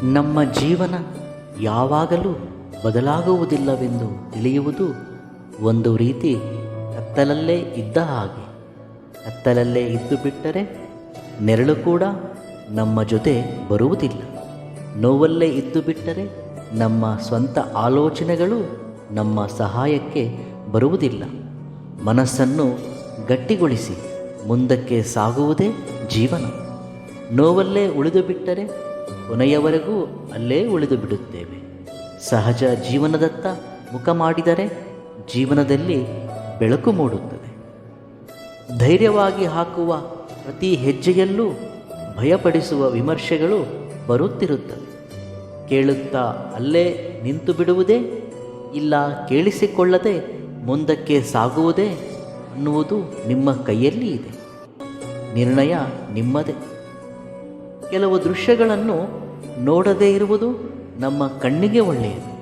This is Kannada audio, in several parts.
ನಮ್ಮ ಜೀವನ ಯಾವಾಗಲೂ ಬದಲಾಗುವುದಿಲ್ಲವೆಂದು ತಿಳಿಯುವುದು ಒಂದು ರೀತಿ ಕತ್ತಲಲ್ಲೇ ಇದ್ದ ಹಾಗೆ. ಕತ್ತಲಲ್ಲೇ ಇದ್ದು ಬಿಟ್ಟರೆ ನೆರಳು ಕೂಡ ನಮ್ಮ ಜೊತೆ ಬರುವುದಿಲ್ಲ. ನೋವಲ್ಲೇ ಇದ್ದು ಬಿಟ್ಟರೆ ನಮ್ಮ ಸ್ವಂತ ಆಲೋಚನೆಗಳು ನಮ್ಮ ಸಹಾಯಕ್ಕೆ ಬರುವುದಿಲ್ಲ. ಮನಸ್ಸನ್ನು ಗಟ್ಟಿಗೊಳಿಸಿ ಮುಂದಕ್ಕೆ ಸಾಗುವುದೇ ಜೀವನ. ನೋವಲ್ಲೇ ಉಳಿದು ಬಿಟ್ಟರೆ ಕೊನೆಯವರೆಗೂ ಅಲ್ಲೇ ಉಳಿದು ಬಿಡುತ್ತೇವೆ. ಸಹಜ ಜೀವನದತ್ತ ಮುಖ ಮಾಡಿದರೆ ಜೀವನದಲ್ಲಿ ಬೆಳಕು ಮೂಡುತ್ತದೆ. ಧೈರ್ಯವಾಗಿ ಹಾಕುವ ಪ್ರತಿ ಹೆಜ್ಜೆಯಲ್ಲೂ ಭಯಪಡಿಸುವ ವಿಮರ್ಶೆಗಳು ಬರುತ್ತಿರುತ್ತವೆ. ಕೇಳುತ್ತಾ ಅಲ್ಲೇ ನಿಂತು ಬಿಡುವುದೇ ಇಲ್ಲ ಕೇಳಿಸಿಕೊಳ್ಳದೆ ಮುಂದಕ್ಕೆ ಸಾಗುವುದೇ ಅನ್ನುವುದು ನಿಮ್ಮ ಕೈಯಲ್ಲಿ ಇದೆ. ನಿರ್ಣಯ ನಿಮ್ಮದೇ. ಕೆಲವು ದೃಶ್ಯಗಳನ್ನು ನೋಡದೇ ಇರುವುದು ನಮ್ಮ ಕಣ್ಣಿಗೆ ಒಳ್ಳೆಯದು.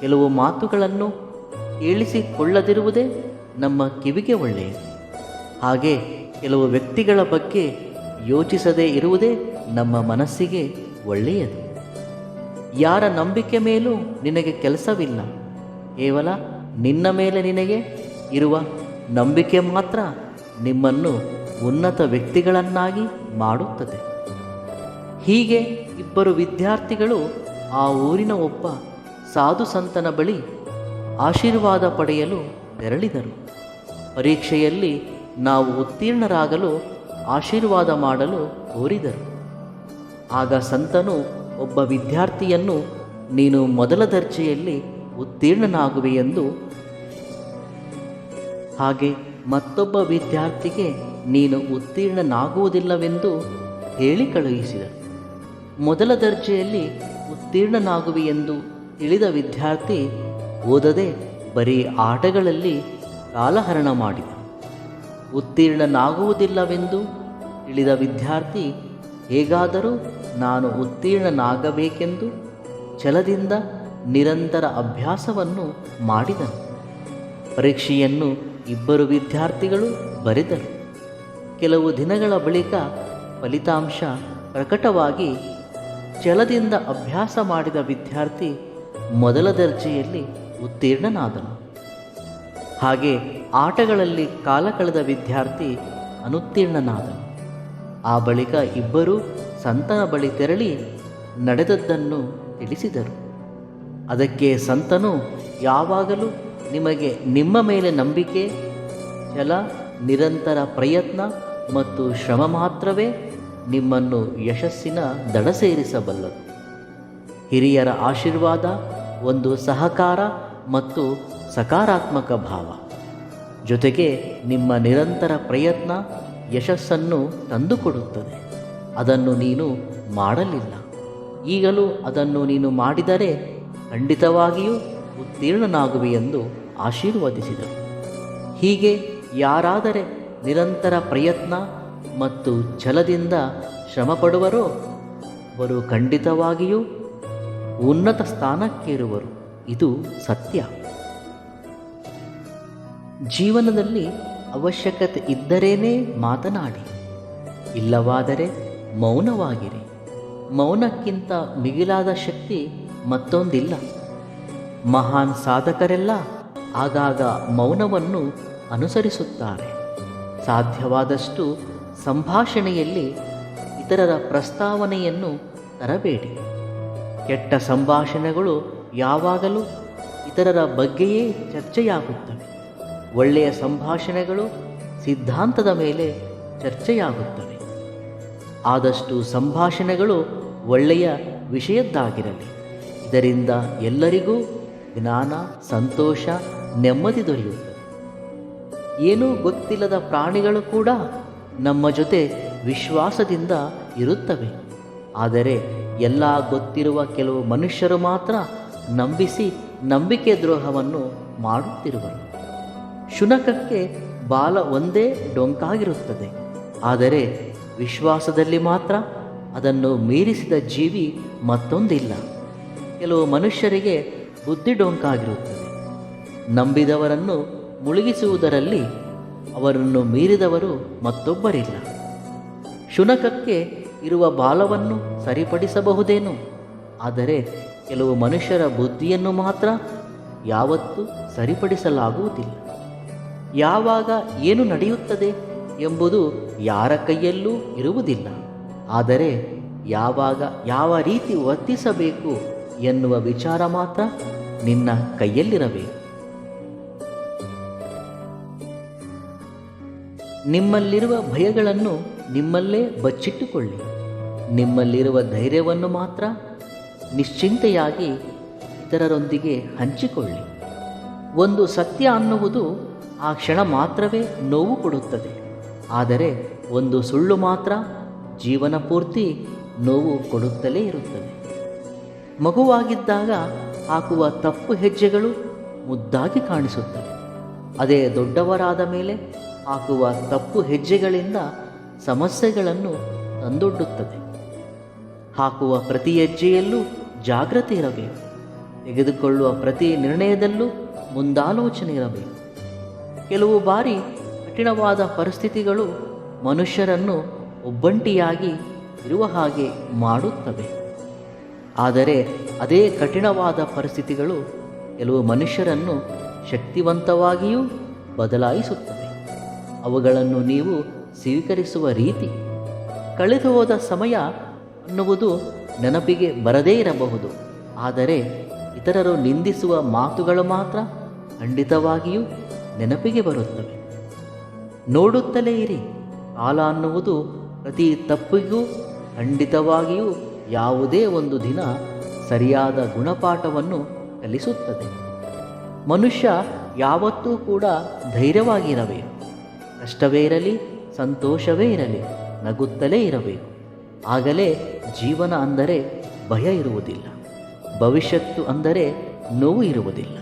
ಕೆಲವು ಮಾತುಗಳನ್ನು ಕೇಳಿಸಿಕೊಳ್ಳದಿರುವುದೇ ನಮ್ಮ ಕಿವಿಗೆ ಒಳ್ಳೆಯದು. ಹಾಗೆ ಕೆಲವು ವ್ಯಕ್ತಿಗಳ ಬಗ್ಗೆ ಯೋಚಿಸದೇ ಇರುವುದೇ ನಮ್ಮ ಮನಸ್ಸಿಗೆ ಒಳ್ಳೆಯದು. ಯಾರ ನಂಬಿಕೆ ಮೇಲೂ ನಿನಗೆ ಕೆಲಸವಿಲ್ಲ. ಕೇವಲ ನಿನ್ನ ಮೇಲೆ ನಿನಗೆ ಇರುವ ನಂಬಿಕೆ ಮಾತ್ರ ನಿಮ್ಮನ್ನು ಉನ್ನತ ವ್ಯಕ್ತಿಗಳನ್ನಾಗಿ ಮಾಡುತ್ತದೆ. ಹೀಗೆ ಇಬ್ಬರು ವಿದ್ಯಾರ್ಥಿಗಳು ಆ ಊರಿನ ಒಬ್ಬ ಸಾಧು ಸಂತನ ಬಳಿ ಆಶೀರ್ವಾದ ಪಡೆಯಲು ತೆರಳಿದರು. ಪರೀಕ್ಷೆಯಲ್ಲಿ ನಾವು ಉತ್ತೀರ್ಣರಾಗಲು ಆಶೀರ್ವಾದ ಮಾಡಲು ಕೋರಿದರು. ಆಗ ಸಂತನು ಒಬ್ಬ ವಿದ್ಯಾರ್ಥಿಯನ್ನು ನೀನು ಮೊದಲ ದರ್ಜೆಯಲ್ಲಿ ಉತ್ತೀರ್ಣನಾಗುವೆಯೆಂದು, ಹಾಗೆ ಮತ್ತೊಬ್ಬ ವಿದ್ಯಾರ್ಥಿಗೆ ನೀನು ಉತ್ತೀರ್ಣನಾಗುವುದಿಲ್ಲವೆಂದು ಹೇಳಿ ಕಳುಹಿಸಿದರು. ಮೊದಲ ದರ್ಜೆಯಲ್ಲಿ ಉತ್ತೀರ್ಣನಾಗುವೆಯೆಂದು ತಿಳಿದ ವಿದ್ಯಾರ್ಥಿ ಓದದೆ ಬರೀ ಆಟಗಳಲ್ಲಿ ಕಾಲಹರಣ ಮಾಡಿದ. ಉತ್ತೀರ್ಣನಾಗುವುದಿಲ್ಲವೆಂದು ತಿಳಿದ ವಿದ್ಯಾರ್ಥಿ ಹೇಗಾದರೂ ನಾನು ಉತ್ತೀರ್ಣನಾಗಬೇಕೆಂದು ಛಲದಿಂದ ನಿರಂತರ ಅಭ್ಯಾಸವನ್ನು ಮಾಡಿದನು. ಪರೀಕ್ಷೆಯನ್ನು ಇಬ್ಬರು ವಿದ್ಯಾರ್ಥಿಗಳು ಬರೆದರು. ಕೆಲವು ದಿನಗಳ ಬಳಿಕ ಫಲಿತಾಂಶ ಪ್ರಕಟವಾಗಿ ಛಲದಿಂದ ಅಭ್ಯಾಸ ಮಾಡಿದ ವಿದ್ಯಾರ್ಥಿ ಮೊದಲ ದರ್ಜೆಯಲ್ಲಿ ಉತ್ತೀರ್ಣನಾದನು. ಹಾಗೆ ಆಟಗಳಲ್ಲಿ ಕಾಲ ಕಳೆದ ವಿದ್ಯಾರ್ಥಿ ಅನುತ್ತೀರ್ಣನಾದನು. ಆ ಬಳಿಕ ಇಬ್ಬರೂ ಸಂತನ ಬಳಿ ತೆರಳಿ ನಡೆದದ್ದನ್ನು ತಿಳಿಸಿದರು. ಅದಕ್ಕೆ ಸಂತನು ಯಾವಾಗಲೂ ನಿಮಗೆ ನಿಮ್ಮ ಮೇಲೆ ನಂಬಿಕೆ, ಛಲ, ನಿರಂತರ ಪ್ರಯತ್ನ ಮತ್ತು ಶ್ರಮ ಮಾತ್ರವೇ ನಿಮ್ಮನ್ನು ಯಶಸ್ಸಿನ ದಡ ಸೇರಿಸಬಲ್ಲದು. ಹಿರಿಯರ ಆಶೀರ್ವಾದ ಒಂದು ಸಹಕಾರ ಮತ್ತು ಸಕಾರಾತ್ಮಕ ಭಾವ, ಜೊತೆಗೆ ನಿಮ್ಮ ನಿರಂತರ ಪ್ರಯತ್ನ ಯಶಸ್ಸನ್ನು ತಂದುಕೊಡುತ್ತದೆ. ಅದನ್ನು ನೀನು ಮಾಡಲಿಲ್ಲ. ಈಗಲೂ ಅದನ್ನು ನೀನು ಮಾಡಿದರೆ ಖಂಡಿತವಾಗಿಯೂ ಉತ್ತೀರ್ಣನಾಗುವೆಯೆಂದು ಆಶೀರ್ವದಿಸಿದರು. ಹೀಗೆ ಯಾರಾದರೆ ನಿರಂತರ ಪ್ರಯತ್ನ ಮತ್ತು ಛಲದಿಂದ ಶ್ರಮಪಡುವರೋ ಅವರು ಖಂಡಿತವಾಗಿಯೂ ಉನ್ನತ ಸ್ಥಾನಕ್ಕೇರುವರು. ಇದು ಸತ್ಯ. ಜೀವನದಲ್ಲಿ ಅವಶ್ಯಕತೆ ಇದ್ದರೇನೇ ಮಾತನಾಡಿ, ಇಲ್ಲವಾದರೆ ಮೌನವಾಗಿರಿ. ಮೌನಕ್ಕಿಂತ ಮಿಗಿಲಾದ ಶಕ್ತಿ ಮತ್ತೊಂದಿಲ್ಲ. ಮಹಾನ್ ಸಾಧಕರೆಲ್ಲ ಆಗಾಗ ಮೌನವನ್ನು ಅನುಸರಿಸುತ್ತಾರೆ. ಸಾಧ್ಯವಾದಷ್ಟು ಸಂಭಾಷಣೆಯಲ್ಲಿ ಇತರರ ಪ್ರಸ್ತಾವನೆಯನ್ನು ತರಬೇಡಿ. ಕೆಟ್ಟ ಸಂಭಾಷಣೆಗಳು ಯಾವಾಗಲೂ ಇತರರ ಬಗ್ಗೆಯೇ ಚರ್ಚೆಯಾಗುತ್ತವೆ. ಒಳ್ಳೆಯ ಸಂಭಾಷಣೆಗಳು ಸಿದ್ಧಾಂತದ ಮೇಲೆ ಚರ್ಚೆಯಾಗುತ್ತವೆ. ಆದಷ್ಟು ಸಂಭಾಷಣೆಗಳು ಒಳ್ಳೆಯ ವಿಷಯದ್ದಾಗಿರಲಿ. ಇದರಿಂದ ಎಲ್ಲರಿಗೂ ಜ್ಞಾನ, ಸಂತೋಷ, ನೆಮ್ಮದಿ ದೊರೆಯುತ್ತದೆ. ಏನೂ ಗೊತ್ತಿಲ್ಲದ ಪ್ರಾಣಿಗಳು ಕೂಡ ನಮ್ಮ ಜೊತೆ ವಿಶ್ವಾಸದಿಂದ ಇರುತ್ತವೆ. ಆದರೆ ಎಲ್ಲ ಗೊತ್ತಿರುವ ಕೆಲವು ಮನುಷ್ಯರು ಮಾತ್ರ ನಂಬಿಸಿ ನಂಬಿಕೆ ದ್ರೋಹವನ್ನು ಮಾಡುತ್ತಿರುವರು. ಶುನಕಕ್ಕೆ ಬಾಲ ಒಂದೇ ಡೊಂಕಾಗಿರುತ್ತದೆ, ಆದರೆ ವಿಶ್ವಾಸದಲ್ಲಿ ಮಾತ್ರ ಅದನ್ನು ಮೀರಿಸಿದ ಜೀವಿ ಮತ್ತೊಂದಿಲ್ಲ. ಕೆಲವು ಮನುಷ್ಯರಿಗೆ ಬುದ್ಧಿ ಡೊಂಕಾಗಿರುತ್ತದೆ. ನಂಬಿದವರನ್ನು ಮುಳುಗಿಸುವುದರಲ್ಲಿ ಅವರನ್ನು ಮೀರಿದವರು ಮತ್ತೊಬ್ಬರಿಲ್ಲ. ಶುನಕಕ್ಕೆ ಇರುವ ಬಾಲವನ್ನು ಸರಿಪಡಿಸಬಹುದೇನೋ, ಆದರೆ ಕೆಲವು ಮನುಷ್ಯರ ಬುದ್ಧಿಯನ್ನು ಮಾತ್ರ ಯಾವತ್ತೂ ಸರಿಪಡಿಸಲಾಗುವುದಿಲ್ಲ. ಯಾವಾಗ ಏನು ನಡೆಯುತ್ತದೆ ಎಂಬುದು ಯಾರ ಕೈಯಲ್ಲೂ ಇರುವುದಿಲ್ಲ. ಆದರೆ ಯಾವಾಗ ಯಾವ ರೀತಿ ವರ್ತಿಸಬೇಕು ಎನ್ನುವ ವಿಚಾರ ಮಾತ್ರ ನಿನ್ನ ಕೈಯಲ್ಲಿರಬೇಕು. ನಿಮ್ಮಲ್ಲಿರುವ ಭಯಗಳನ್ನು ನಿಮ್ಮಲ್ಲೇ ಬಚ್ಚಿಟ್ಟುಕೊಳ್ಳಿ. ನಿಮ್ಮಲ್ಲಿರುವ ಧೈರ್ಯವನ್ನು ಮಾತ್ರ ನಿಶ್ಚಿಂತೆಯಾಗಿ ಇತರರೊಂದಿಗೆ ಹಂಚಿಕೊಳ್ಳಿ. ಒಂದು ಸತ್ಯ ಅನ್ನುವುದು ಆ ಕ್ಷಣ ಮಾತ್ರವೇ ನೋವು ಕೊಡುತ್ತದೆ. ಆದರೆ ಒಂದು ಸುಳ್ಳು ಮಾತ್ರ ಜೀವನ ಪೂರ್ತಿ ನೋವು ಕೊಡುತ್ತಲೇ ಇರುತ್ತದೆ. ಮಗುವಾಗಿದ್ದಾಗ ಹಾಕುವ ತಪ್ಪು ಹೆಜ್ಜೆಗಳು ಮುದ್ದಾಗಿ ಕಾಣಿಸುತ್ತವೆ. ಅದೇ ದೊಡ್ಡವರಾದ ಮೇಲೆ ಹಾಕುವ ತಪ್ಪು ಹೆಜ್ಜೆಗಳಿಂದ ಸಮಸ್ಯೆಗಳನ್ನು ತಂದೊಡ್ಡುತ್ತದೆ. ಹಾಕುವ ಪ್ರತಿ ಹೆಜ್ಜೆಯಲ್ಲೂ ಜಾಗೃತಿ ಇರಬೇಕು. ತೆಗೆದುಕೊಳ್ಳುವ ಪ್ರತಿ ನಿರ್ಣಯದಲ್ಲೂ ಮುಂದಾಲೋಚನೆ ಇರಬೇಕು. ಕೆಲವು ಬಾರಿ ಕಠಿಣವಾದ ಪರಿಸ್ಥಿತಿಗಳು ಮನುಷ್ಯರನ್ನು ಒಬ್ಬಂಟಿಯಾಗಿ ಇರುವ ಹಾಗೆ ಮಾಡುತ್ತವೆ. ಆದರೆ ಅದೇ ಕಠಿಣವಾದ ಪರಿಸ್ಥಿತಿಗಳು ಕೆಲವು ಮನುಷ್ಯರನ್ನು ಶಕ್ತಿವಂತವಾಗಿಯೂ ಬದಲಾಯಿಸುತ್ತವೆ. ಅವುಗಳನ್ನು ನೀವು ಸ್ವೀಕರಿಸುವ ರೀತಿ. ಕಳೆದು ಹೋದ ಸಮಯ ಅನ್ನುವುದು ನೆನಪಿಗೆ ಬರದೇ ಇರಬಹುದು. ಆದರೆ ಇತರರು ನಿಂದಿಸುವ ಮಾತುಗಳು ಮಾತ್ರ ಖಂಡಿತವಾಗಿಯೂ ನೆನಪಿಗೆ ಬರುತ್ತವೆ. ನೋಡುತ್ತಲೇ ಇರಿ. ಕಾಲ ಅನ್ನುವುದು ಪ್ರತಿ ತಪ್ಪಿಗೂ ಖಂಡಿತವಾಗಿಯೂ ಯಾವುದೇ ಒಂದು ದಿನ ಸರಿಯಾದ ಗುಣಪಾಠವನ್ನು ಕಲಿಸುತ್ತದೆ. ಮನುಷ್ಯ ಯಾವತ್ತೂ ಕೂಡ ಧೈರ್ಯವಾಗಿರಬೇಕು. ಕಷ್ಟವೇ ಇರಲಿ, ಸಂತೋಷವೇ ಇರಲಿ, ನಗುತ್ತಲೇ ಇರಬೇಕು. ಆಗಲೇ ಜೀವನ ಅಂದರೆ ಭಯ ಇರುವುದಿಲ್ಲ. ಭವಿಷ್ಯತ್ತು ಅಂದರೆ ನೋವು ಇರುವುದಿಲ್ಲ.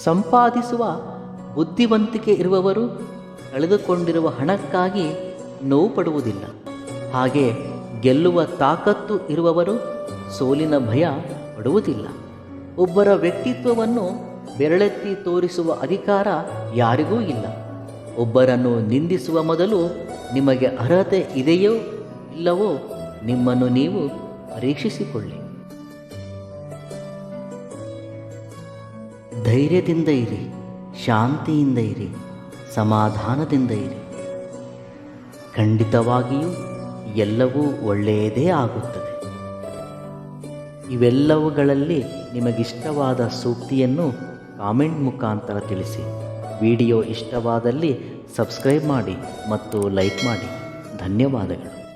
ಸಂಪಾದಿಸುವ ಬುದ್ಧಿವಂತಿಕೆ ಇರುವವರು ಕಳೆದುಕೊಂಡಿರುವ ಹಣಕ್ಕಾಗಿ ನೋವು ಪಡುವುದಿಲ್ಲ. ಹಾಗೆ ಗೆಲ್ಲುವ ತಾಕತ್ತು ಇರುವವರು ಸೋಲಿನ ಭಯ ಪಡುವುದಿಲ್ಲ. ಒಬ್ಬರ ವ್ಯಕ್ತಿತ್ವವನ್ನು ಬೆರಳೆತ್ತಿ ತೋರಿಸುವ ಅಧಿಕಾರ ಯಾರಿಗೂ ಇಲ್ಲ. ಒಬ್ಬರನ್ನು ನಿಂದಿಸುವ ಮೊದಲು ನಿಮಗೆ ಅರ್ಹತೆ ಇದೆಯೋ ಇಲ್ಲವೋ ನಿಮ್ಮನ್ನು ನೀವು ಪರೀಕ್ಷಿಸಿಕೊಳ್ಳಿ. ಧೈರ್ಯದಿಂದ ಇರಿ, ಶಾಂತಿಯಿಂದ ಇರಿ, ಸಮಾಧಾನದಿಂದ ಇರಿ. ಖಂಡಿತವಾಗಿಯೂ ಎಲ್ಲವೂ ಒಳ್ಳೆಯದೇ ಆಗುತ್ತದೆ. ಇವೆಲ್ಲವುಗಳಲ್ಲಿ ನಿಮಗಿಷ್ಟವಾದ ಸೂಕ್ತಿಯನ್ನು ಕಾಮೆಂಟ್ ಮುಖಾಂತರ ತಿಳಿಸಿ. ವಿಡಿಯೋ ಇಷ್ಟವಾದಲ್ಲಿ ಸಬ್ಸ್ಕ್ರೈಬ್ ಮಾಡಿ ಮತ್ತು ಲೈಕ್ ಮಾಡಿ. ಧನ್ಯವಾದಗಳು.